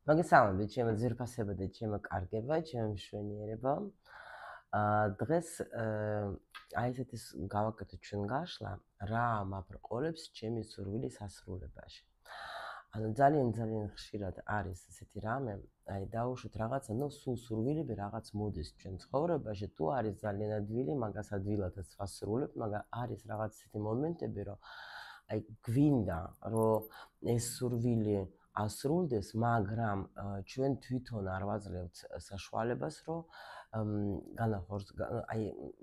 მოგესალმებით, ჩემო ძვირფასება და ჩემო კარგება, ჩემო მშვენიერებო. დღეს აი ესეთი გავაკეთე ჩვენ გაშლა, რა მაბრყოლებს ჩემი სურვილის ასრულებაში. ანუ ძალიან ხშირად არის ესეთი რამე, აი დაუშვით რაღაცა, ნუ სულ სურვილები რაღაც მოდის ჩვენ ცხოვრებაში, თუ არის ძალიან ადვილი, მაგას ადვილადაც ვასრულებ, მაგრამ არის რაღაც ესეთი მომენტები, რომ აი გვინდა, რომ ეს სურვილი ასრულდეს, მაგრამ ჩვენ თვითონ არ ვაძლევთ საშუალებას, რომ აი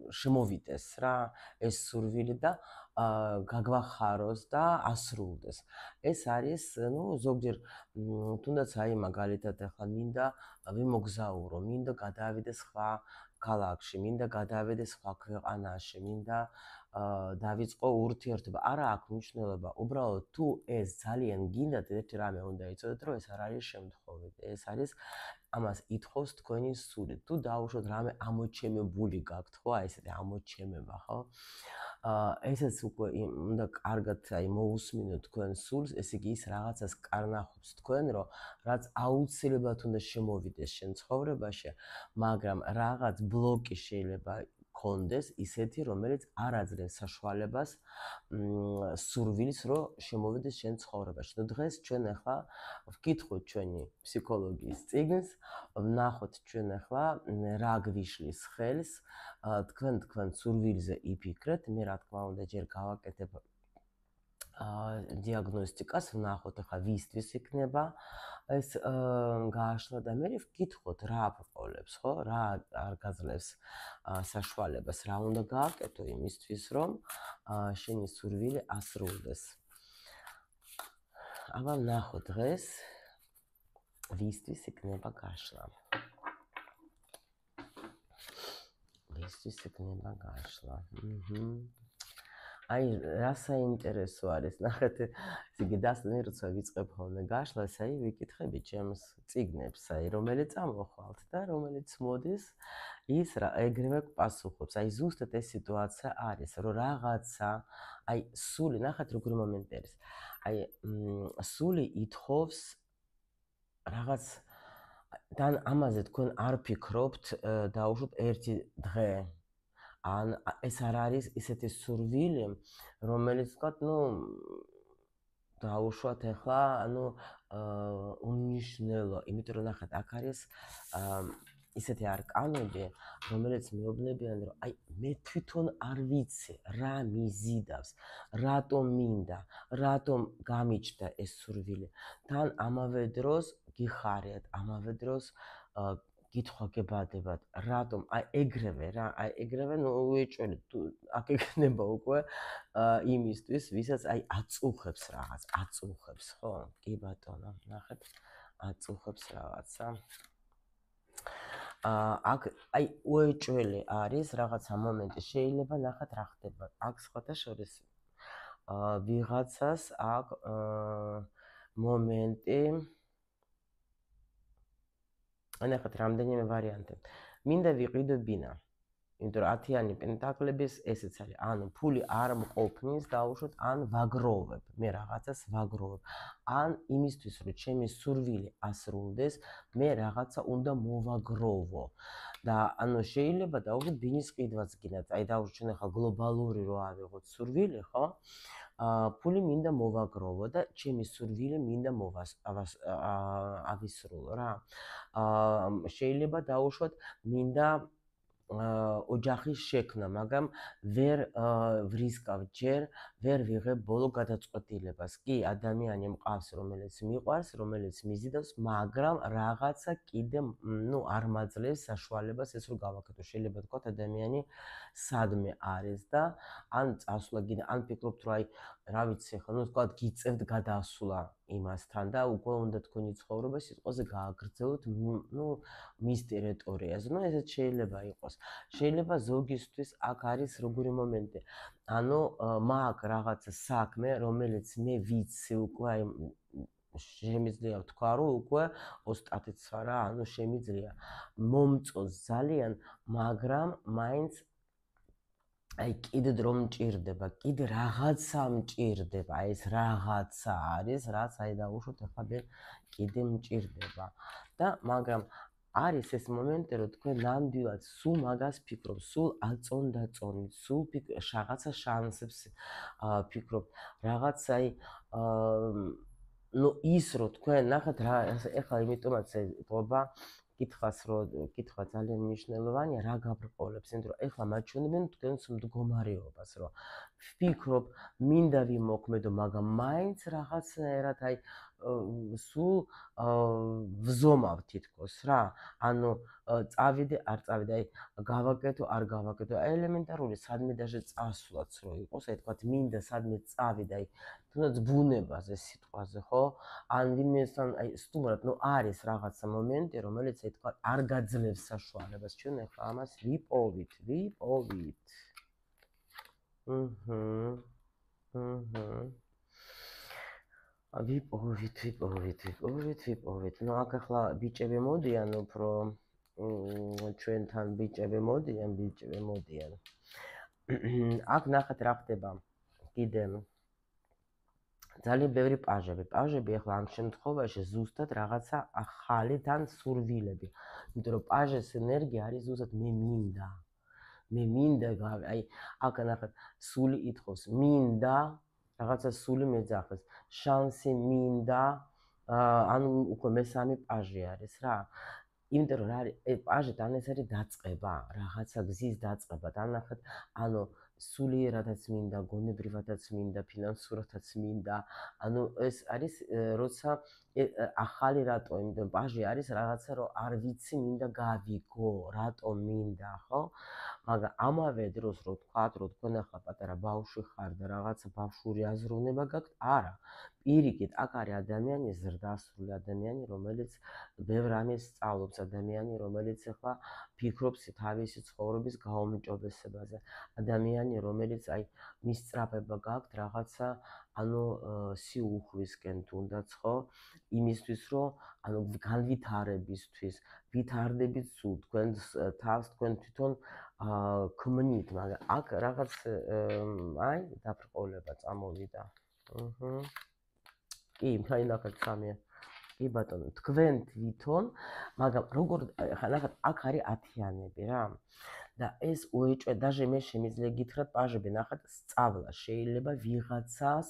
შემოვიდეს რა ეს სურვილი და გაგვახაროს და ასრულდეს. ეს არის, ნუ ზოგჯერ თუნდაც აი მაგალითად ახლა მინდა ვიმოგზაურო, მინდა გადავიდე სხვა ქალაქში, მინდა გადავიდე სხვა ქვეყანაში, მინდა დავიწყო ურთიერთობა. არა აქვს მნიშვნელობა, უბრალოდ თუ ეს ძალიან გინდათ, ერთი რამე უნდა იცოდეთ, რომ ეს არ არის შემთხვევით. ეს არის ამას ითხოვს თქვენი სული. თუ დაუშვოთ რამე ამოჩემებული გაქვთ, ხო, აი ესეთი ამოჩემება, ხო? ესეც უკვე უნდა კარგად აი მოусმინოთ თქვენ სულს, ესე იგი ის რაღაცას კარნახობს თქვენ, რომ რაც აუცილებლად უნდა შემოვიდეს შენ ცხოვრებაში, მაგრამ რაღაც ბლოკი შეიძლება კონდეს ისეთი, რომელიც არ აძლევს საშუალებას სურვილის, რომ შემოვიდეს შენ ცხოვრებაში. ნუ დღეს ჩვენ ახლა ვკითხოთ ჩვენი ფსიქოლოგიის წიგნს, ვნახოთ ჩვენ ახლა რა გვიშლის ხელს, თქვენ სურვილზე იფიქრეთ, მე რა თქმა უნდა ჯერ გავაკეთებ დიაგნოსტიკას, ვნახოთ ახლა ვისთვის იქნება ეს გააშლა და მე ვკითხოთ რა აბრყოლებს, ხო? რა არ გაძლევს საშუალებას, რა უნდა გააკეთო იმისთვის, რომ შენი სურვილი ასრულდეს. აბა ვნახოთ დღეს ვისთვის იქნება გაშლა. ვისთვის იქნება გაშლა. აი რა საინტერესო არის, ნახეთ, ისე დასწრე როცა ვიწყებ ხოლმე გაშლას, აი ვიკითხები ჩემს წიგნებს, აი რომელიც ამოხვალთ და რომელიც მოდის, ის რა ეგრევე პასუხობს. აი ზუსტად ეს სიტუაცია არის, რომ რაღაცა, აი სული, ნახეთ როგორი მომენტი არის. აი სული ითხოვს რაღაც და ამაზე თქვენ არ ფიქრობთ დაუშვით ერთი დღე. ან ეს არ არის ისეთი სურვილი, რომელიც ვთქვათ, ნუ დაუშვათ ახლა, ანუ უნიშნელო, იმიტომ რომ ნახეთ, აქ არის ისეთი არკანები, რომელიც მეუბნებიან, რომ აი მე თვითონ არ ვიცი რა მიზიდავს, რატომ მინდა, რატომ გამიჩნდა ეს სურვილი. თან ამავე დროს გიხარიათ, ამავე დროს კითხვა გებადებათ, რატომ აი ეგრევე რა, აი ეგრევე ნუ უეჭველი, აქ იქნება უკვე იმისთვის, ვისაც აი აწუხებს რაღაც, აწუხებს, ხო? კი ბატონო, ნახეთ, აწუხებს რაღაცა. აქ აი უეჭველი არის რაღაცა მომენტი, შეიძლება ნახეთ რა ხდება. აქ სხვათა შორის ვიღაცას აქ მომენტი ნახეთ რამდენიმე ვარიანტი. მინდა ვიყიდო ბინა. იმიტომ რომ 10-იანი პენტაკლების ესეც არის. ანუ ფული არ მყოფნის, დაუშვოთ, ან ვაგროვებ. მე რაღაცას ვაგროვებ. ან იმისთვის, რომ ჩემი სურვილი ასრულდეს, მე რაღაცა უნდა მოვაგროვო. და ანუ შეიძლება დაუშვოთ ბინის ყიდვაც გინდათ. აი დაუშვოთ ჩვენ ახლა გლობალური რო ავიღოთ სურვილი, ხო? ფული მინდა მოვაგროვო და ჩემი სურვილი მინდა ავისრულო რა. შეიძლება დაუშვოთ მინდა ოჯახის შექმნა, მაგრამ ვერ ვრისკავ ჯერ, ვერ ვიღებ ბოლო გადაწყვეტილებას. კი, ადამიანი მყავს, რომელიც მიყვარს, რომელიც მიზიდავს, მაგრამ რაღაცა კიდე, ნუ არ მაძლევს საშუალებას ეს რო გავაკეთო. შეიძლება თქვათ ადამიანი სადმე არის და ან წასვლა გინდა, ან ფიქრობთ, რომ აი, რა ვიცი, ხო, ნუ თქვათ გიწევთ გადასვლა იმასთან და უკვე უნდა თქვენი ცხოვრება სიტყვაზე გააგრძელოთ, ნუ მის ტერიტორიაზე. ნუ ესეც შეიძლება იყოს. შეიძლება ზოგისთვის აქ არის როგორი მომენტი. ანუ მაქვს რაღაცა საქმე, რომელიც მე ვიცი უკვე აი შემიძლია ვთქვა, რომ უკვე ოსტატიც ვარა, ანუ შემიძლია მომწონს ძალიან, მაგრამ მაინც აი კიდე დრო მჭირდება, კიდე რაღაცა მჭირდება, აი ეს რაღაცა არის, რაც აი დაუშვოთ ახლა მე კიდე მჭირდება და მაგრამ არის ეს მომენტი, რომ თქვენ ნამდვილად სულ მაგას ფიქრობთ, სულ აწონ-დაწონით, სულ რაღაცა შანსებს ფიქრობთ, რაღაც აი ნუ ის რომ თქვენ ნახეთ რა ეხლა იმიტომაც ეთყობა კითხავს რომ კითხვა ძალიან მნიშვნელოვანია რა გაბრყოლებს, იმიტომ რომ ეხლა მაჩვენებენ თქვენს მდგომარეობას, რომ ვფიქრობ, მინდა ვიმოქმედო, მაგრამ მაინც რაღაცნაირად აი სულ ვზომავ თითქოს რა. ანუ წავიდე, არ წავიდე, აი გავაკეთო, არ გავაკეთო. აი ელემენტარული სადმე даже წასვლაც რო იყოს, აი თქვათ მინდა სადმე წავიდე, აი თუნდაც ბუნებაზე სიტყვაზე, ხო? ან ვინმესთან აი სტუმრად, ნუ არის რაღაცა მომენტი, რომელიც აი თქვათ არ გაძლევს საშუალებას. ჩვენ ახლა ამას ვიპოვით. ვიპოვით. ნუ აქ ახლა ბიჭები მოდიან უფრო ჩვენთან ბიჭები მოდიან. აქ ნახეთ რა ხდება. კიდე ძალიან ბევრი პაჟები. პაჟები ახლა ამ შემთხვევაში ზუსტად რაღაცა ახალი თან სურვილები. იმიტომ რომ პაჟის ენერგია არის ზუსტად მე მინდა, აი აქ ნახეთ სული ითხოვს, მინდა რაღაცა სული მეძახეს, შანსი მინდა, ანუ უკვე მესამე პაჟი არის რა. იმიტომ რომ რა არის, პაჟიდან ეს არის დაწყება, რაღაცა გზის დაწყება. დანახეთ, ანუ სულიერადაც მინდა, გონებრივადაც მინდა, ფინანსურადაც მინდა. ანუ ეს არის როცა ახალი რატო, იმიტომ პაჟი არის რაღაცა რომ არ ვიცი, მინდა გავიგო, რატომ მინდა, ხო? მაგრამ ამავე დროს რო თქვათ, რომ თქვენ ახლა პატარა ბავშვი ხარ და რაღაცა ბავშვური აზროვნება გაქვთ, არა. პირიქით, აქ არის ადამიანი ზრდასრული ადამიანი, რომელიც ბევრ რამეს სწავლობს, ადამიანი, რომელიც ახლა ფიქრობს თავისი ცხოვრების გაუმჯობესებაზე. ადამიანი, რომელიც აი მის სწრაფება გაქვთ რაღაცა, ანუ სიუხვისკენ თუნდაც, ხო? იმისთვის, რომ ანუ განვითარებისთვის, ვითარდებით სულ თქვენ თავს თქვენ თვითონ ქმნით, მაგრამ აქ რაღაც აი დაბრყოლება წამოვიდა. კი, აი ნახეთ სამია. კი ბატონო, თქვენ თვითონ, მაგრამ როგორ ხა ნახეთ, აქ არის 10-იანები რა. და ეს უეჭვე, даже მე შემიძლია გითხრათ, პაჟები ნახეთ, სწავლა შეიძლება ვიღაცას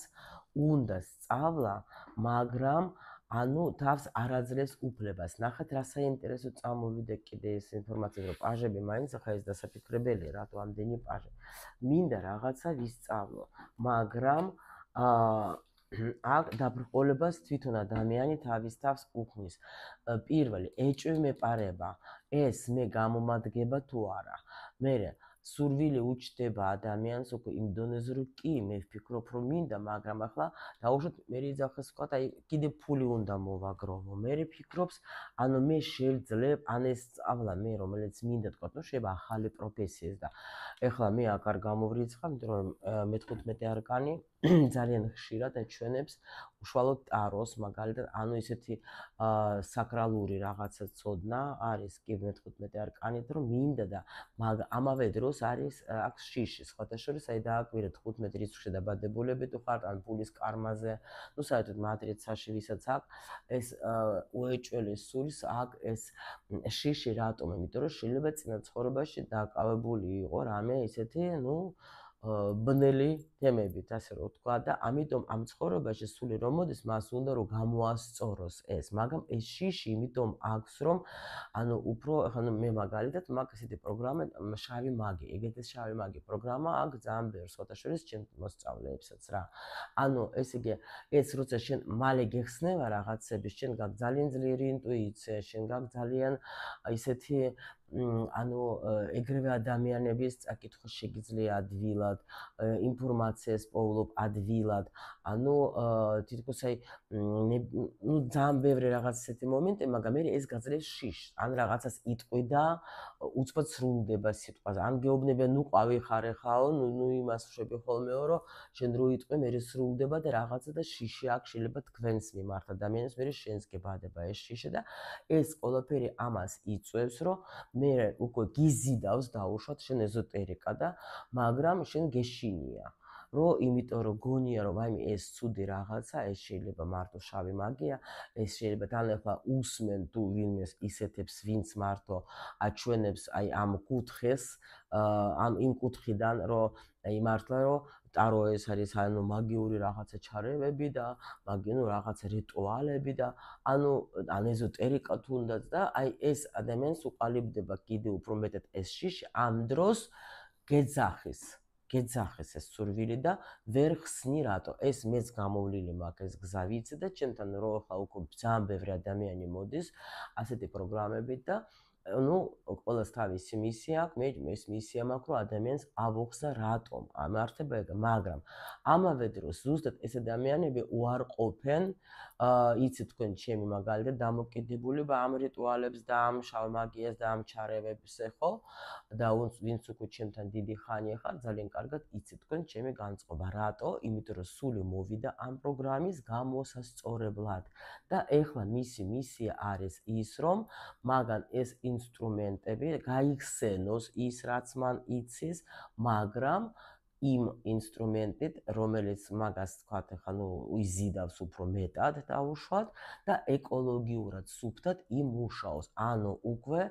უნდა სწავლა, მაგრამ ანუ თავს არ აძლევს უფლებას. ნახეთ, რა საინტერესო წამოვიდა კიდე ეს ინფორმაცია, რომ პაჟები მაინც ახლა ეს დასაფიქრებელია, რატო ამდენი პაჟი. მინდა რაღაცა ვისწავლო, მაგრამ აქ დაბრყოლებას თვითონ ადამიანი თავის თავს უქმნის. პირველი, ეჭვი მეპარება, ეს მე გამომადგება თუ არა. მერე სურვილი უჩნდება ადამიანს უკვე იმ დონეზე, რომ კი, მე ვფიქრობ, რომ მინდა, მაგრამ ახლა დაუშვათ მე იძახეს ვთქვათ, აი კიდე ფული უნდა მოვაგროვო. მე ფიქრობს, ანუ მე შევძლებ, ან ეს სწავლა მე, რომელიც მინდა თქვათ, ნუ შეიძლება ახალი პროფესიას და ეხლა მე აქ არ გამოვრიცხავ, იმიტომ რომ მე-15 არკანი ძალიან ხშირად აჩვენებს უშუალოდ ტაროს, მაგალითად, ანუ ისეთი საკრალური რაღაცა ცოდნა არის კი მე-15 არკანით, რომ მინდა და ამავე დროს არის აქ შიში, სხვათა შორის, აი დააკვირეთ 15 რიცხვში დაბადებულები თუ ხართ, ან ფულის კარმაზე, ნუ საერთოდ მატრიცაში, ვისაც აქ ეს უეჭველი სულს აქ ეს შიში რატომ? იმიტომ რომ შეიძლება წინა ცხოვრებაში დაკავებული იყო რამე ისეთი, ნუ ბნელი თემებით, ასე რომ ვთქვა და ამიტომ ამ ცხოვრებაში სული რომ მოდის, მას უნდა რომ გამოასწოროს ეს, მაგრამ ეს შიში იმიტომ აქვს, რომ ანუ უფრო ახლა მე მაგალითად მაქვს ესეთი პროგრამა შავი მაგი, ეგეთი შავი მაგი პროგრამა აქვს ძალიან ბევრ სხვათა შორის ჩემ მოსწავლეებსაც რა. ანუ ესე იგი, ეს როცა შენ მალე გეხსნება რაღაცები, შენ გაქვს ძალიან ძლიერი ინტუიცია, შენ გაქვს ძალიან ისეთი ანუ ეგრევე ადამიანების წაკითხვა შეგიძლია ადვილად, ინფორმაციას პოულობ ადვილად, ანუ თითქოს აი ნუ ძალიან ბევრი რაღაც ესეთი მომენტი, მაგრამ მე ეს გაძლევს შიშს, ან რაღაცას იტყვი და უცბად სრულდება სიტყვაზე, ან გეუბნებიან, ნუ ყავი ხარ ეხაო, ნუ იმას შვები ხოლმეო, რომ შენ რო იტყვი, მე სრულდება და რაღაცა და შიში აქ შეიძლება თქვენს მიმართ ადამიანს, მე შენს გებადება ეს შიში და ეს ყველაფერი ამას იწვევს, რომ მე უკვე გიზიდავს დაუშვათ შენ ეზოტერიკა და მაგრამ შენ გეშინია. რომ იმიტომ რომ გონია რომ აი ეს ცუდი რაღაცა, ეს შეიძლება მარტო შავი მაგია, ეს შეიძლება თან ახლა უსმენ თუ ვინმეს ისეთებს, ვინც მარტო აჩვენებს აი ამ კუთხეს, ამ იმ კუთხიდან რომ აი მართლა რომ ტარო ეს არის ანუ მაგიური რაღაცა ჩარევები და მაგინო რაღაცა რიტუალები და ანუ ან ეზოტერიკა თუნდაც და აი ეს ადამიანს უყალიბდება კიდევ უფრო მეტად ეს შიში ამ დროს გეძახის ეს სურვილი და ვერ ხსნი რატო ეს მეც გამოვლილი მაქვს ეს გზა ვიცი და ჩემთან რო ახლა უკვე ძალიან ბევრი ადამიანი მოდის ასეთი პროგრამებით და ну, ყველას თავისი მისია აქვს, მე ეს მისია მაქვს, რომ ადამიანს ავუხსნა რატომ, მართება ეგ, მაგრამ ამავე დროს ზუსტად ეს ადამიანები უარყოფენ, იცით თქვენ ჩემი მაგალითად დამოკიდებულება ამ რიტუალებს და ამ შავ მაგიას და ამ ჩარევებს ხო? და ვინც უკვე ჩემთან დიდი ხანია ხარ, ძალიან კარგად იცით თქვენ ჩემი განწყობა, რატო? იმიტომ რომ სული მოვიდა ამ პროგრამის გამოსასწორებლად და ეხლა მისი მისია არის ის, რომ მაგან ეს ინსტრუმენტები გაიხსენოს ის რაც მან იცის, მაგრამ იმ ინსტრუმენტით, რომელიც მაგას თქვათ, ახლა ნუ იზიდავს უფრო მეტად დაუშვათ და ეკოლოგიურად სუფთად იმუშაოს. ანუ უკვე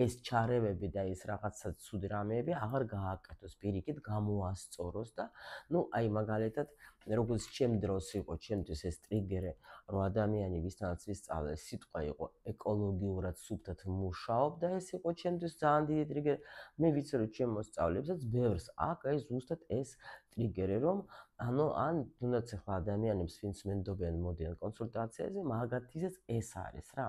ეს ჩარევები და ეს რაღაცა ცუდი რამეები აღარ გააკეთოს, პირიქით გამოასწოროს და ნუ აი მაგალითად როგორც ჩემ დროს იყო ჩემთვის ეს ტრიგერი, რომ ადამიანი ვისთანაც ვისწავლე სიტყვა იყო ეკოლოგიურად სუფთად მუშაობ და ეს იყო ჩემთვის ძალიან დიდი ტრიგერი. მე ვიცი რომ ჩემ მოსწავლეებსაც ბევრს აქვს აი ზუსტად ეს ტრიგერი, რომ ანუ ან თუნდაც ახლა ადამიანებს ვინც მენდობენ მოდიან კონსულტაციაზე, მაგათთვისაც ეს არის რა.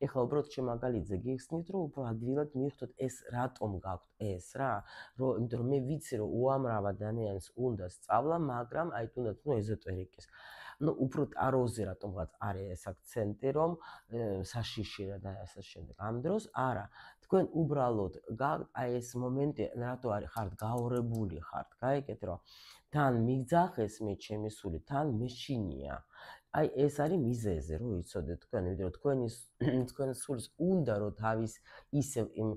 ეხლა უბრალოდ ჩემ მაგალითზე გიხსნით, რომ უფრო ადვილად მიხვდეთ ეს რატომ გაქვთ ეს რა, რომ იმიტომ რომ მე ვიცი რომ უამრავ ადამიანს უნდა სწავლა, მაგრამ აი თუნდაც ნუ ეზოტერიკის ну, უფრო ტაროზე რატომღაც არის ეს აქცენტი, რომ საშიშია და ასე შემდეგ. ამ დროს არა, თქვენ უბრალოდ აი ეს მომენტი რატო არის ხართ გაორებული ხართ, გაიგეთ რომ თან მიგძახეს მე ჩემი სული, თან მეშინია. აი ეს არის მიზეზი, რომ იცოდეთ თქვენ, ვიდრე თქვენ სულს უნდა რომ თავის ისევ იმ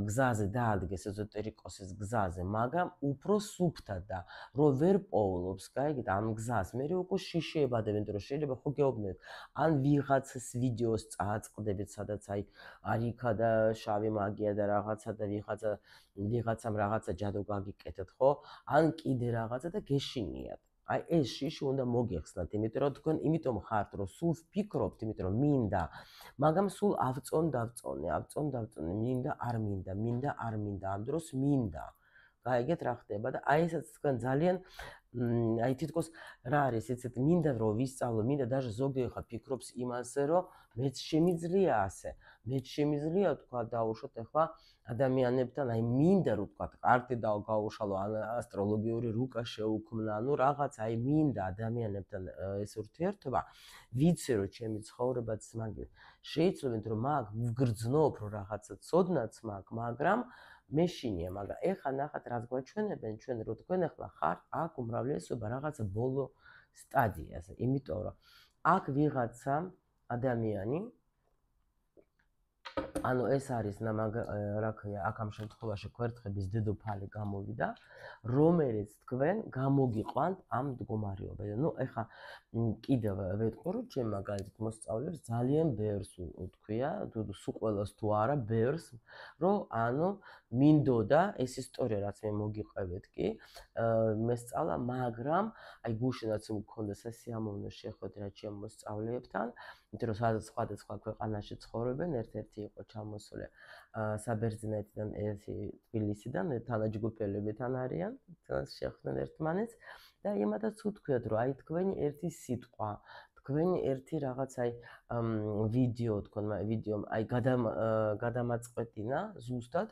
გზაზე დაადგეს ეზოტერიკოსის გზაზე, მაგრამ უფრო სუფთად და რომ ვერ პოულობს, გაიგეთ, ამ გზას. მე უკვე შიშებადებენ, რომ შეიძლება ხო გეუბნებით, ან ვიღაცას ვიდეოს წააწყდებით, სადაც აი არიქა და შავი მაგია და რაღაცა და ვიღაცამ რაღაცა ჯადო გაგიკეთეთ, ხო? ან კიდე რაღაცა და გეშინიათ. აი ეს შიში უნდა მოგეხსნათ, იმიტომ რომ თქვენ იმიტომ ხართ, რომ სულ ვფიქრობთ, იმიტომ რომ მინდა, მაგრამ სულ ავწონდავწონე, მინდა, არ მინდა, ამ დროს მინდა. გაიგეთ რა ხდება და აი ესაც თქვენ ძალიან აი თითქოს რა არის, იცით, მინდა რომ ვისწავლო, მინდა даже ზოგი ხა ფიქრობს იმაზე, რომ მეც შემიძლია ასე. მეც შემიძლია თქვა დაუშვათ ახლა ადამიანებთან, აი მინდა რომ თქვა კარტი გავუშალო, ან ასტროლოგიური რუკა შეუქმნა, ანუ რაღაც აი მინდა ადამიანებთან ეს ურთიერთობა, ვიცი რომ ჩემი ცხოვრებაც მაგის. შეიძლება რომ მაგ ვგრძნობ რომ რაღაცა ცოდნაც მაქვს, მაგრამ მეშინია, მაგრამ ეხლა ნახათ რაც გვაჩვენებენ ჩვენ რო თქვენ ახლა ხართ აქ უმრავლესობა რაღაცა ბოლო სტადიაზე, იმიტომ რომ აქ ვიღაცა ადამიანი ანუ ეს არის რა ქვია, აქ ამ შემთხვევაში ქვერთხების დედოფალი გამოვიდა, რომელიც თქვენ გამოგიყვანთ ამ მდგომარეობაზე. ნუ ეხლა კიდევ ვეთქვი, რომ ჩემ მაგალითად მოსწავლებს ძალიან ბევრს უთქვია, სულ ყველას თუ არა, ბევრს, რომ ანუ მინდოდა ეს ისტორია რაც მე მოგიყვებით კი, მესწავლა, მაგრამ აი გუშინაც მქონდა სასიამოვნო შეხვედრა ჩემ მოსწავლეებთან, იმიტომ რომ სხვადასხვა ქვეყანაში ცხოვრობენ, ერთ-ერთი იყო ჩამოსული საბერძნეთიდან, ერთი თბილისიდან, თანაჯგუფელებთან არიან, შეხვდნენ ერთმანეთს და იმათაც უთქვიათ, რომ აი თქვენი ერთი სიტყვა, თქვენი ერთი რაღაც აი ვიდეო, თქვენ ვიდეო აი გადამაწყვეტინა ზუსტად,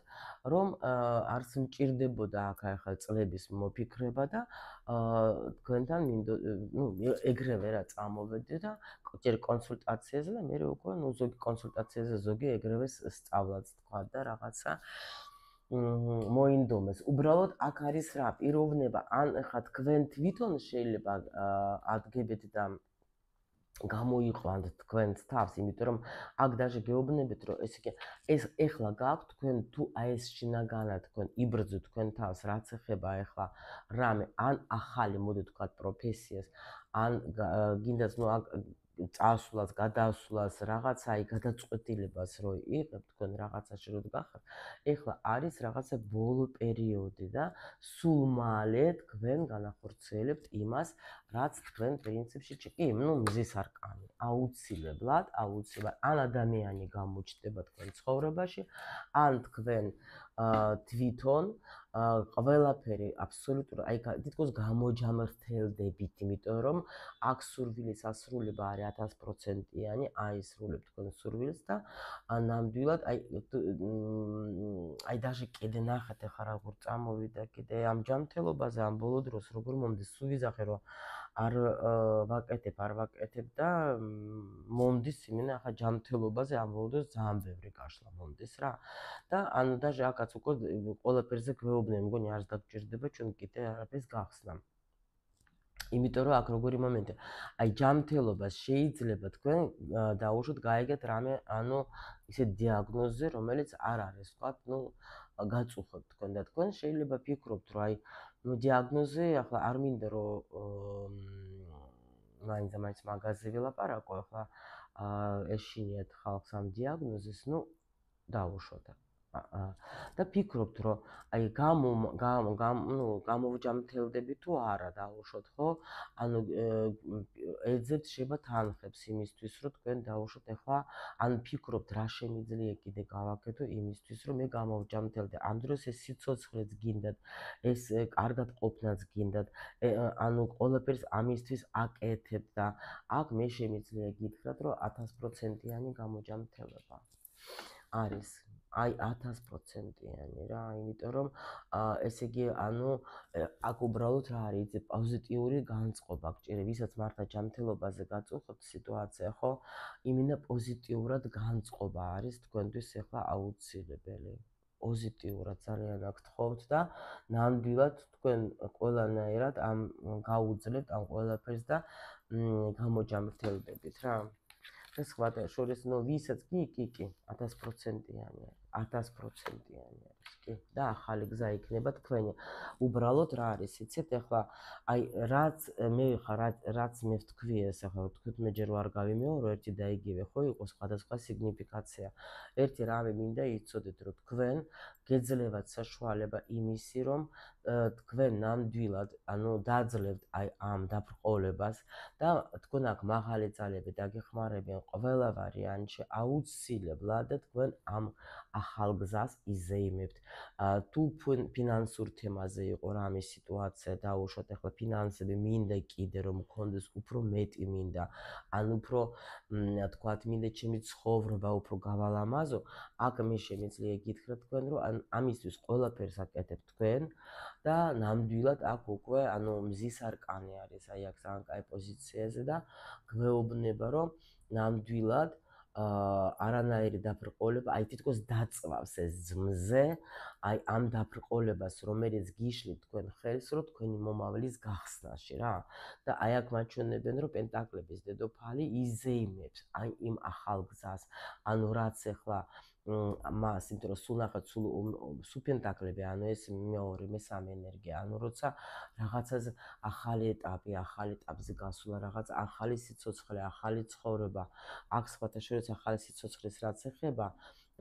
რომ არც მჭირდებოდა აქ ახლა წლების მოფიქრება და თქვენთან ნუ ეგრევე რა წამოვედი და ჯერ კონსულტაციაზე და მე უკვე ნუ ზოგი კონსულტაციაზე ზოგი ეგრევე სწავლაც თქვა და რაღაცა მოინდომეს. უბრალოდ აქ არის რა პიროვნება, ან ხა თქვენ თვითონ შეიძლება ადგებით და გამოიყვანთ თქვენს თავს, იმიტომ რომ აქ даже გეუბნებით, რომ ესე იგი ეს ეხლა გაქვთ თქვენ თუ აი ეს შინაგანად თქვენ იბრძვით თქვენ თავს, რაც ეხება ეხლა რამე ან ახალი მოდი თქვათ პროფესიას, ან გინდათ ნუ აქ წასვლას, გადასვლას, რაღაცა აი გადაწყვეტილებას რო იღებთ თქვენ რაღაცაში რო გახართ, ეხლა არის რაღაცა ბოლო პერიოდი და სულ მალე თქვენ განახორციელებთ იმას, რაც თქვენ პრინციპში კი, ნუ მზის არკანი, აუცილებლად, ან ადამიანი გამოჩნდება თქვენ ცხოვრებაში, ან თქვენ თვითონ ყველაფერი აბსოლუტურად აი თითქოს გამოჯამრთელდებით, იმიტომ რომ აქ სურვილის ასრულება არის 1000%-იანი, აისრულებთ თქვენ სურვილს და ნამდვილად აი даже კიდე ნახეთ ახლა როგორ წამოვიდა კიდე ამ ჯანმრთელობაზე ამ ბოლო დროს როგორ მომდის სულ ვიზახე რომ არ ვაკეთებ და მომდის იმენა ახლა ჯანმრთელობაზე ამ ბოლო დროს ძალიან ბევრი გაშლა მომდის რა და ანუ даже აქაც უკვე ყველაფერზე გვეუბნიან მგონი არც დაგჭირდება ჩვენ კიდე არაფერს გახსნა იმიტომ რომ აქ როგორი მომენტია აი ჯანმრთელობას შეიძლება თქვენ დაუშვათ გაიგეთ რამე ანუ ისე დიაგნოზზე რომელიც არ არის ვთქვათ ნუ გაწუხებთ თქვენ და თქვენ შეიძლება ფიქრობთ რომ აი ნუ დიაგნოზი ახლა არ მინდა რომ მაინც მაგაზე ვილაპარაკო ახლა ეშინიათ ხალხს ამ დიაგნოზის ნუ დაუშვათ და ფიქრობთ რომ აი გამოვჯამრთელდები თუ არა დაუშვოთ ხო ანუ ეძებთ შეიძლება თანხებს იმისთვის რომ თქვენ დაუშვოთ ახლა ან ფიქრობთ რა შემიძლია კიდე გავაკეთო იმისთვის რომ მე გამოვჯამრთელდე ამ დროს ეს სიცოცხლეც გინდათ ეს კარგად ყოფნაც გინდათ ანუ ყველაფერს ამისთვის აკეთებთ და აქ მე შემიძლია გითხრათ რომ 1000%-იანი გამოჯამრთელება არის აი 1000%-იანი რა, იმიტომ რომ ესე იგი, ანუ აქ უბრალოდ რა არის, იცი პოზიტიური განწყობა გჭირდება, ვისაც მართლა ჯანმრთელობაზე გაწუხებთ სიტუაცია, ხო? იმინა პოზიტიურად განწყობა არის თქვენთვის ახლა აუცილებელი. პოზიტიურად ძალიან აქ თხოვთ და ნამდვილად თქვენ ყველანაირად ამ გაუძლებთ ამ ყველაფერს და გამოჯამრთელდებით რა. ეს სხვათა შორის ნუ ვისაც კი 1000%-იანი არის 1000%-იანი არის კი და ახალი გზა იქნება თქვენი უბრალოდ რა არის იცით ახლა აი რაც მე ვთქვი ეს ახლა 15 ჯერ ვარ გავიმეორო ერთი და იგივე ხო იყოს სხვადასხვა სიგნიფიკაცია ერთი რამე მინდა იცოდეთ რომ თქვენ გეძლევათ საშუალება იმისი რომ თქვენ ნამდვილად ანუ დაძლევთ აი ამ დაბრყოლებას და თქვენ აქ მაღალი ძალები დაგეხმარებიან ყველა ვარიანტში აუცილებლად და თქვენ ამ ახალ გზას იზეიმებთ. თუ ფინანსურ თემაზე იყო რამე სიტუაცია დაუშვათ ახლა ფინანსები მინდა კიდე რომ მქონდეს უფრო მეტი მინდა ან უფრო თქვათ მინდა ჩემი ცხოვრება უფრო გავალამაზო აქ მე შემიძლია გითხრათ თქვენ რომ ამისთვის ყველაფერს აკეთებთ თქვენ და ნამდვილად აქ უკვე ანუ მზის არკანი არის აი აქ ძალიან კაი პოზიციაზე და გვეუბნება რომ ნამდვილად არანაირი დაბრყოლება აი თითქოს დაწვავს ეს მზე აი ამ დაბრყოლებას რომელიც გიშლით თქვენ ხელს რომ თქვენი მომავლის გახსნაში რა და აი აქ მაჩვენებენ რომ პენტაკლების დედოფალი იზეიმებს აი იმ ახალ გზას ანუ რაც ახლა მას იმიტომ რომ სულ ნახეთ სულ პენტაკლები ანუ ეს მეორე მესამე ენერგია ანუ როცა რაღაცაზე ახალი ეტაპზე გასულა რაღაც ახალი სიცოცხლე ახალი ცხოვრება აქ სხვათა შორის ახალი სიცოცხლის რაც ეხება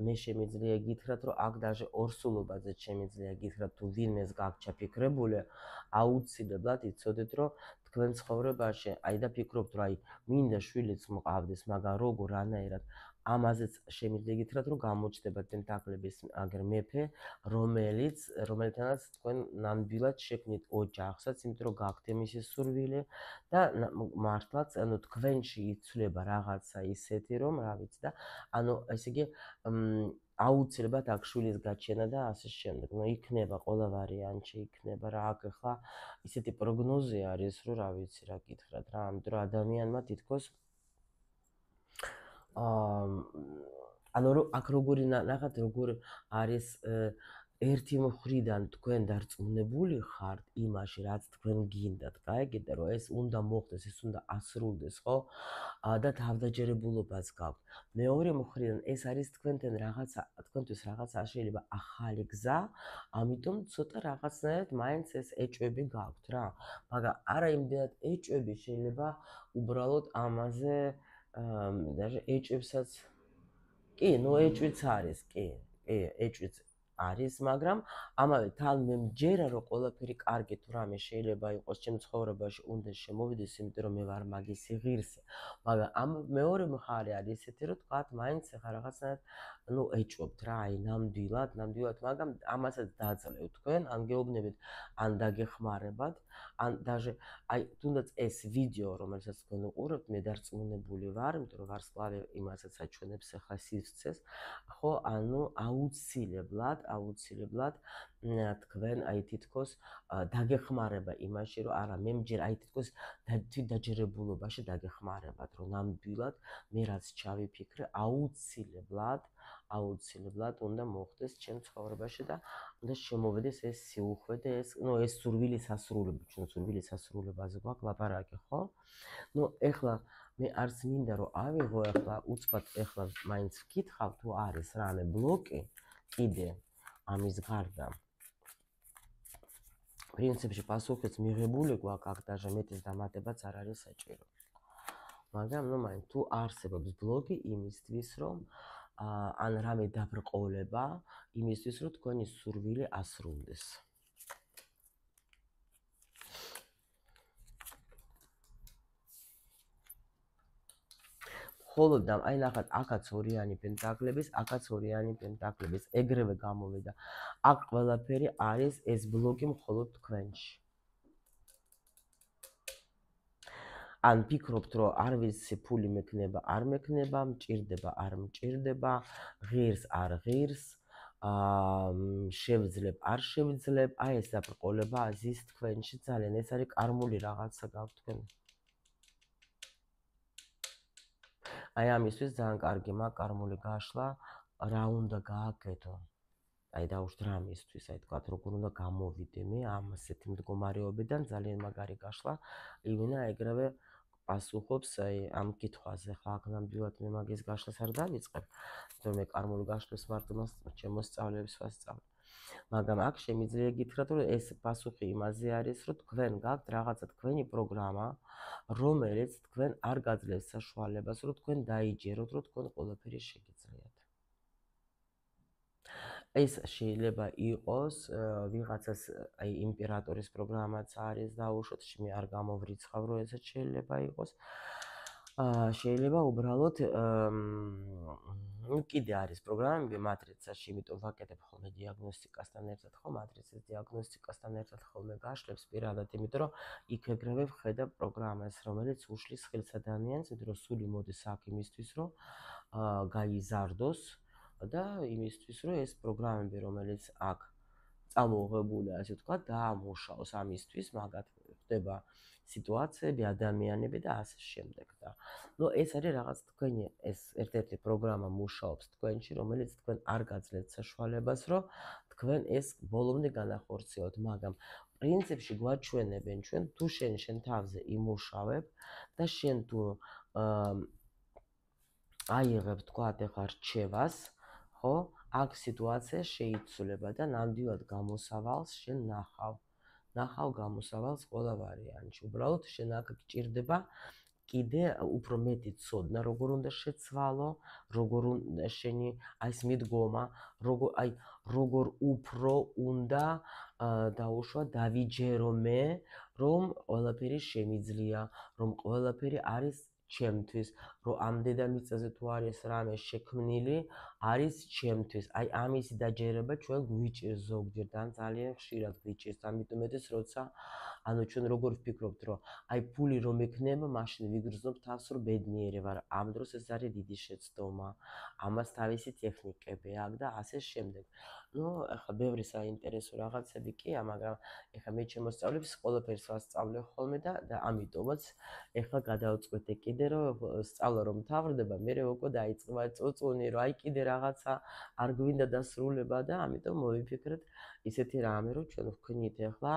მე შემიძლია გითხრათ რომ აქ даже ორსულობაზე შემიძლია გითხრათ თუ ვინმეს გაქვთ ჩაფიქრებული აუცილებლად იცოდეთ რომ თქვენ ცხოვრებაში აი და ფიქრობთ რომ აი მინდა შვილიც მყავდეს მაგრამ როგორ რანაირად ამაზეც შემიძლია გითხრათ რომ გამოჩნდება პენტაკლების აგერ მეფე რომელთანაც თქვენ ნამდვილად შექმნით ოჯახსაც იმიტომ რომ გაქვთ იმისი სურვილი და მართლაც ანუ თქვენში იცვლება რაღაცა ისეთი რომ რა ვიცი და ანუ ესე იგი აუცილებლად აქ შვილის გაჩენა და ასე შემდეგ. ნუ იქნება ყველა ვარიანტში იქნება რა აქ ახლა ისეთი პროგნოზი არის რომ რა ვიცი რა გითხრათ რა ამიტომ ადამიანმა თითქოს ანუ აქ როგორი ნახათ როგორ არის ერთი მხრიდან თქვენ დარწმუნებული ხართ იმაში, რაც თქვენ გინდათ, გაიგეთ, რომ ეს უნდა მოხდეს, ეს უნდა ასრულდეს, ხო? და თავდაჯერებულობაც გაქვთ. მეორე მხრიდან ეს არის თქვენთვის რაღაცა შეიძლება ახალი გზა, ამიტომ ცოტა რაღაცნაირად მაინც ეს ეჭვები გაქვთ რა. მაგრამ არა იმდენად ეჭვები, შეიძლება უბრალოდ ამაზე ეჭვებსაც კი, ეჭვიც არის, კი, ეჭვიც არის, მაგრამ ამავე თან მე მჯერა რომ ყველაფერი კარგი თუ რამე შეიძლება იყოს ჩემ ცხოვრებაში უნდა შემოვიდეს, იმიტომ რომ მე ვარ მაგისი ღირსი. მაგრამ ამ მეორე მხარე არის ესეთი, რომ თქვათ მაინც ახლა რაღაცნაირად ეჭვობთ რა, აი ნამდვილად, მაგრამ ამასაც დაძლევთ თქვენ, ან გეუბნებით, ან დაგეხმარებათ, ან даже აი თუნდაც ეს ვიდეო, რომელსაც თქვენ უყურებთ, მე დარწმუნებული ვარ, იმიტომ რომ ვარსკვლავი იმასაც აჩვენებს ახლა სივრცეს, ხო, ანუ აუცილებლად თქვენ აი თითქოს დაგეხმარება იმაში, რომ არა, მე მჯერ აი თითქოს თვით დაჯერებულობაში დაგეხმარებათ, რომ ნამდვილად მე რაც ჩავიფიქრე, აუცილებლად უნდა მოხდეს ჩემ ცხოვრებაში და უნდა შემოვიდეს ეს სიუხვე და ეს სურვილის ასრულება, ჩვენ სურვილის ასრულებაზე გვაქვს ლაპარაკი, ხო? ეხლა მე არც მინდა რომ ავიღო ეხლა უცბად ეხლა მაინც ვკითხავ თუ არის რამე ბლოკი კიდე ამის გარდა. პრინციპში პასუხიც მიღებული გვაქვს, აქ даже მეტის დამატებაც არ არის საჭირო. მაგრამ მაინც თუ არსებობს ბლოკი იმისთვის, რომ ან რამე დაბრყოლება იმისთვის, რომ თქვენი სურვილი ასრულდეს. ხოლოდ აი ნახეთ, აქაც ორიანი პენტაკლების, აქაც ორიანი პენტაკლების, ეგრევე გამოვიდა. აქ ყველაფერი არის ეს ბლოკი მხოლოდ თქვენში. ან ფიქრობთ, რომ არ ვიცი, ფული მექნება, არ მექნება, მჭირდება, არ მჭირდება, ღირს, არ ღირს, შევძლებ, არ შევძლებ, აი ეს დაბრყოლება ზის თქვენში ძალიან, ეს არის კარმული რაღაცა გაქვთ თქვენ. აი ამისთვის ძალიან კარგი მაგ კარმული გაშლა, რა უნდა გააკეთო. აი დავუშვით რამისთვის, აი თქვათ, როგორ უნდა გამოვიდე მე ამ ასეთი მდგომარეობიდან, ძალიან მაგარი გაშლა, იმენა ეგრევე პასუხობს აი ამ კითხვაზე. ხა აქ ნამდვილად მე მაგის გაშლას არ დავიწყებ, რომ მე კარმული გაშლის მარტოს შემოსწავლებს ვასწავლებ. მაგრამ აქ შემიძლია გითხრათ, რომ ეს პასუხი იმაზე არის, რომ თქვენ გაქვთ რაღაცა თქვენი პროგრამა, რომელიც თქვენ არ გაძლევს საშუალებას, რომ თქვენ დაიჯეროთ, რომ თქვენ ყველაფერი შეგიძლიათ. ეს შეიძლება იყოს ვიღაცას აი იმპერატორის პროგრამაც არის დაუშვოთ, მე არ გამოვრიცხავ, რომ ესეც შეიძლება იყოს. შეიძლება უბრალოდ კიდე არის პროგრამები მატრიცაში, იმიტომ ვაკეთებ ხოლმე დიაგნოსტიკასთან ერთად, ხო, მატრიცის დიაგნოსტიკასთან ერთად ხოლმე გაშლებს პირადად, იმიტომ რომ იქ ეგრევე ვხედავ პროგრამას, რომელიც უშლის ხილს ადამიანს, იმიტომ რომ სული მოდის აქ იმისთვის, რომ გაიზარდოს და იმისთვის, რომ ეს პროგრამები, რომელიც აქ წამოღებულია, ასე ვთქვათ, დაამუშავოს ამისთვის, მაგათ ხდება სიტუაციები, ადამიანები და ასე შემდეგ და ეს არის რაღაც თქვენი ეს ერთ-ერთი პროგრამა მუშაობს თქვენში, რომელიც თქვენ არ გაძლევთ საშუალებას, რომ თქვენ ეს ბოლომდე განახორციელოთ, მაგრამ პრინციპში გვაჩვენებენ ჩვენ თუ შენ თავზე იმუშავებ და შენ თუ აიღებ თქვათ ახლა რჩევას, ხო? აქ სიტუაცია შეიცვლება და ნამდვილად გამოსავალს შენ ნახავ გამოსავალს ყველა ვარიანტში. უბრალოდ შენ აქ გჭირდება კიდე უფრო მეტი ცოდნა, როგორ უნდა შეცვალო, როგორ უნდა შენი ეს მიდგომა, როგორ უფრო უნდა დაუშვა დავიჯერო მე, რომ ყველაფერი შემიძლია, რომ ყველაფერი არის ჩემთვის, რომ ამ დედამიწაზე თუ არის რამე შექმნილი, არის ჩემთვის. აი ამისი დაჯერება ჩვენ გვიჭირს ზოგჯერ და ძალიან ხშირად გვიჭირს, ამიტომაც როცა ჩვენ როგორ ვფიქრობთ, რომ აი ფული რომ ექნება, მაშინ ვიგრძნობ თავს, რომ ბედნიერი ვარ. ამ დროს ეს არის დიდი შეცდომა. ამას თავისი ტექნიკები აქვს და ასე შემდეგ. ახლა ბევრი საინტერესო რაღაცები კია, მაგრამ ახლა მე შემოსწავლებს ყველაფერს ვასწავლე ხოლმე და ამიტომაც ახლა გადავწყვეტე კიდე რომ მოსწავლა რომ მთავრდება, მერე უკვე დაიწყება წუწუნი, რომ აი კიდე რაღაცა არ გვინდა დასრულება და ამიტომ მოვიფიქრეთ ისეთი რამე, რომ ჩვენ ვქნით ახლა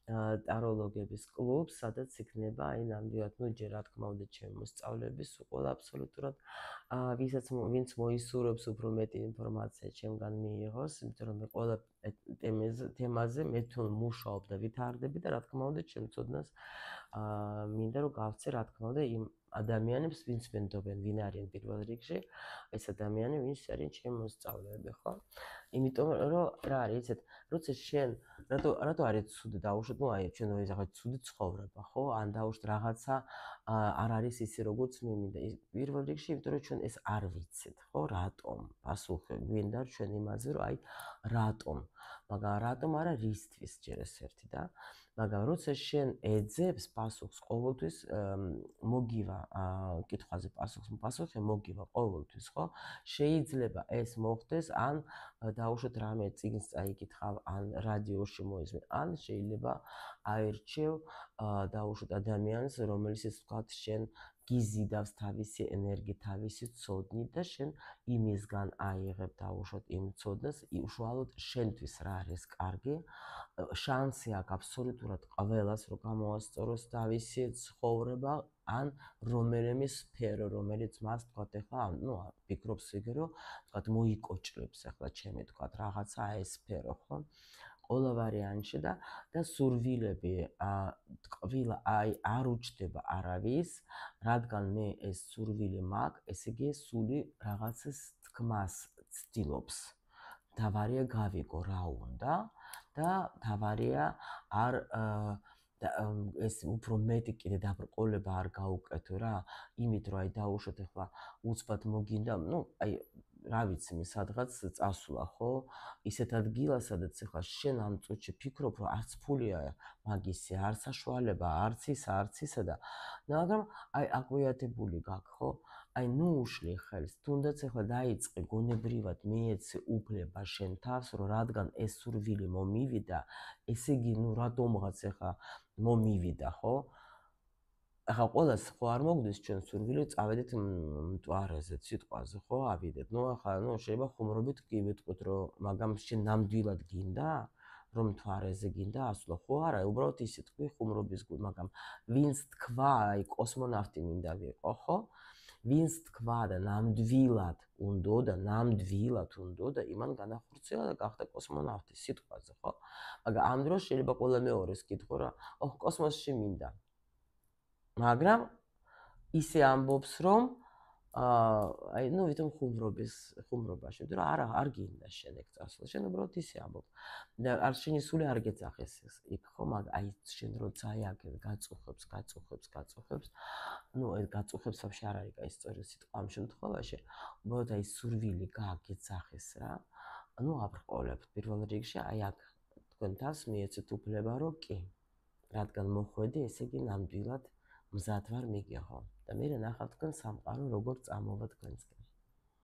ტაროლოგების კლუბს, სადაც იქნება აი ნამდვილად, ну ჯერ რა თქმა უნდა, ჩემი მოსწავლეები, სულ ყველა აბსოლუტურად ვინც მოისურვებს უფრო მეტი ინფორმაცია ჩემგან მიიღოს, იმიტომ რომ მე ყველა თემაზე მე თუ მუშაობ და ვითარდები და რა თქმა უნდა, ჩემ ცოდნას მინდა რომ გავცე რა თქმა უნდა იმ ადამიანებს, ვინც მენდობენ, ვინ არიან პირველ რიგში, ეს ადამიანები, ვინც არიან ჩემი მოსწავლეები, ხო? იმიტომ რომ რა არის, იცით, როცა შენ რატო არის ცუდი დაუშვათ, ну აი ჩვენ ვიზახოთ ცუდი ცხოვრება, ხო? ან დაუშვათ რაღაცა არ არის ისე როგორც მე მინდა. პირველ რიგში, იმიტომ რომ ჩვენ ეს არ ვიცით, ხო? რატომ? პასუხი გვინდა ჩვენ იმაზე, რომ აი რატომ? მაგრამ რატომ არა რისთვის ჯერ ეს ერთი და მაგრამ როცა შენ ეძებს პასუხს ყოველთვის მოგივა კითხვაზე პასუხი მოგივა ყოველთვის, ხო? შეიძლება ეს მოხდეს ან დაუშვათ რამე წიგნს წაიკითხავ, ან რადიოში მოისმენ, ან შეიძლება აერჩევ დაუშვათ ადამიანს, რომელიც ის ვთქვათ შენ გიზიდავს თავისი ენერგია, თავისი ცოდნი და შენ იმისგან აიღებ დაუშვათ იმ ცოდნას, უშუალოდ შენთვის რა არის კარგი, შანსი აქვს აბსოლუტურად ყველას, რომ გამოასწოროს თავისი ცხოვრება, ან რომელიმე სფერო, რომელიც მას თქვათ ახლა, ну, ფიქრობს იგივე, რომ თქვათ მოიკოჭლებს ახლა ჩემი თქვათ რაღაცა ეს სფერო, ხო? ყველა ვარიანტში და სურვილები ტყვილა აი არ უჩდება არავის, რადგან მე ეს სურვილი მაქვს, ესე იგი სული რაღაცას თქმას ცდილობს. თავარია გავიგო რა უნდა და თავარია არ ეს უფრო მეტი კიდე დაბრკოლება არ გაუკეთო რა, იმით რომ აი დაუშვათ ახლა უცბად მოგინდა, ну, აი რა ვიცი, მე სადღაც წასვლა, ხო? ისეთ ადგილას, სადაც ახლა შენ ამ წუთში ფიქრობ, რომ არც ფულია მაგისი, არც საშუალება, არც ისა და მაგრამ აი აკვიატებული გაქვს, ხო? აი ნუ უშლი ხელს, თუნდაც ახლა დაიწყე გონებრივად მიეცე უფლება შენ თავს, რომ რადგან ეს სურვილი მომივიდა, ესე იგი, ну რატომღაც ახლა მომივიდა, ხო? ახლა ყველას ხო არ მოგდის ჩვენ სურვილი წავედით მტვარეზე, სიტყვაზე, ხო, ავიდეთ. ну ახლა, ну შეიძლება ხუმრობით კი ვიტყვით, რომ მაგამ შენ ნამდვილად გინდა, რომ მტვარეზე გინდა ასვლა, ხო არა, უბრალოდ ისე თქვი ხუმრობის გულ, მაგრამ ვინც თქვა, აი კოსმონავტი მინდა ვიყო, ხო? ვინც თქვა და ნამდვილად უნდა და იმან განახორციელა და გახდა კოსმონავტი სიტყვაზე, ხო? მაგრამ ამ დროს შეიძლება ყველა მეორეს კითხო რა, ოხ, კოსმოსში მინდა. მაგრამ ისე ამბობს, რომ აი, ну, ვითომ ხუმრობაში, იმიტომ რომ არ გინდა შენ ეგ წასვლა, შენ უბრალოდ ისე ამბობ. და არ შენი სული არ გეძახეს იქ, ხო, მაგრამ აი შენ როცა აი აგერ გაწუხებს, ну, ეს გაწუხებს вообще არ არის კაი სწორი სიტყვა ამ შემთხვევაში, უბრალოდ აი სურვილი გაგეძახეს რა. ну, აბრყოლებთ პირველ რიგში, აი აქ თქვენ თავს მიეცეთ უფლება, რომ კი, რადგან მოხვედი, ესე იგი ნამდვილად მზად ვარ მიგიღო და მე ნახავ თქვენ სამყარო როგორ წამოვა თქვენსკენ.